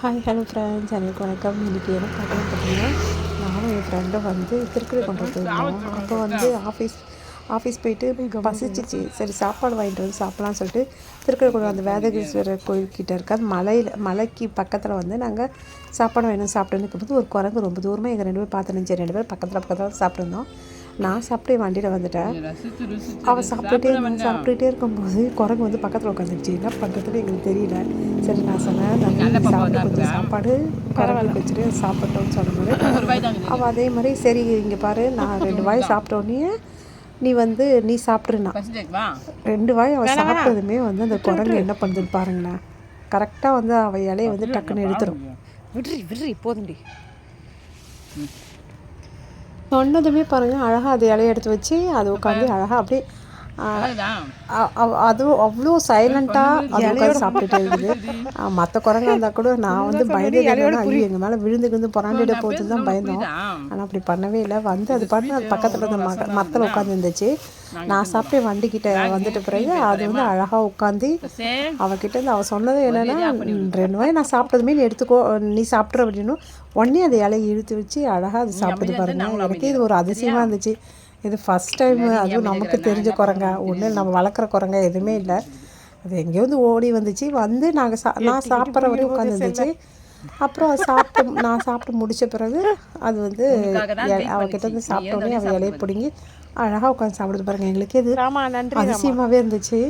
Hi hello friends, எனக்கு வணக்கம். இன்றைக்கி என்ன பார்க்கணும் பார்த்தீங்கன்னா, நானும் என் ஃப்ரெண்டும் வந்து திருக்கடைக்குன்றம் போயிருந்தோம். அப்போ வந்து ஆஃபீஸ் போயிட்டு பசிச்சிச்சு. சரி சாப்பாடு வாங்கிட்டு வந்து சாப்பிட்லான்னு சொல்லிட்டு திருக்கடைக்குன்றம் அந்த வேதகிரீஸ்வரர் கோயில்கிட்ட இருக்க அந்த மலைக்கு பக்கத்தில் வந்து நாங்கள் சாப்பாடு வேணும் சாப்பிட்டுன்னு இருக்கும்போது ஒரு குரங்கு ரொம்ப தூரமாக எங்கள் 2 பேர் பார்த்துருந்துச்சு. 2 பேர் பக்கத்தில் சாப்பிட்ருந்தோம். நான் சாப்பிட்டு வண்டியில் வந்துட்டேன். அவள் சாப்பிட்டுட்டே இருக்கும்போது குரங்கு வந்து பக்கத்தில் உட்காந்துருச்சு. என்ன பண்ணுறதுன்னு எங்களுக்கு தெரியல. சரி நான் சொன்னேன், தம்பி சாப்பிட்டு கொஞ்சம் சாப்பாடு குரங்கு வச்சுட்டு சாப்பிட்டோன்னு சொன்னபோது அவள் அதே மாதிரி சரி இங்கே பாரு, நான் 2 வாய் சாப்பிட்டோன்னே நீ சாப்பிட்ருனா 2 வாய் அவள் சாப்பிட்டதுமே வந்து அந்த குரங்கு என்ன பண்ணுதுன்னு பாருங்களேன். கரெக்டாக வந்து அவள் இலையை வந்து டக்குன்னு எடுத்துரும். விட்ரி போதுண்டி சொன்னதுமே பாருங்கள், அழகாக அது இலையை எடுத்து வச்சு அது உட்காந்து அழகாக அப்படியே அதுவும் அவ்வளோ சைலண்ட்டாக அது உட்காந்து சாப்பிட்டுட்டே இருக்குது. மற்ற குரங்கா இருந்தால் கூட நான் வந்து பயந்தது என்னன்னா, ஐயோ எங்கள் மேலே விழுந்து புறாண்டிட போகுதுன்னு தான் பயந்தோம். ஆனால் அப்படி பண்ணவே இல்லை. வந்து அது பாட்டு அது பக்கத்தில் இருந்த மரத்தில் உட்காந்து இருந்துச்சு. நான் சாப்பிட்டு வண்டிக்கிட்ட வந்துட்ட பிறகு அது வந்து அழகாக உட்காந்து அவகிட்ட இருந்து அவள் சொன்னது என்னென்னா, 2 வாய் நான் சாப்பிட்டதுமே நீ எடுத்துக்கோ, நீ சாப்பிட்ற அப்படின்னு உடனே அது இலையை இழுத்து வச்சு அழகாக அது சாப்பிடுது பாருங்கள். எனக்கு இது ஒரு அதிசயமாக இருந்துச்சு. இது ஃபஸ்ட் டைம். அதுவும் நமக்கு தெரிஞ்ச குரங்கா, ஒன்றும் நம்ம வளர்க்குற குரங்கா எதுவுமே இல்லை. அது எங்கேயோ வந்து ஓடி வந்துச்சு. வந்து நான் சாப்பிட்ற வரையும் உட்காந்துருந்துச்சு. அப்புறம் நான் சாப்பிட்டு முடித்த பிறகு அது வந்து அவகிட்ட வந்து சாப்பிட்டோன்னே அவள் இலையை பிடுங்கி அழகாக உட்காந்து சாப்பிடுது பாருங்கள். எங்களுக்கு இது அதிசயமாகவே இருந்துச்சு.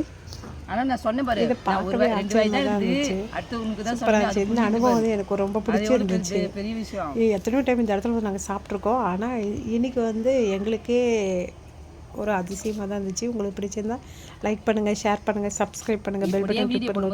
இதை பார்க்கவே ஆச்சரியமாக தான் இருந்துச்சு. சூப்பராக இருந்துச்சு. இந்த அனுபவம் வந்து எனக்கு ரொம்ப பிடிச்சிருந்துச்சு. எத்தனையோ டைம் இந்த இடத்துல வந்து நாங்கள் சாப்பிட்ருக்கோம். ஆனால் இன்றைக்கி வந்து எங்களுக்கே ஒரு அதிசயமாக தான் இருந்துச்சு. உங்களுக்கு பிடிச்சிருந்தா லைக் பண்ணுங்கள், ஷேர் பண்ணுங்கள், சப்ஸ்கிரைப் பண்ணுங்கள், பெல் பட்டன் கிளிக் பண்ணுங்கள்.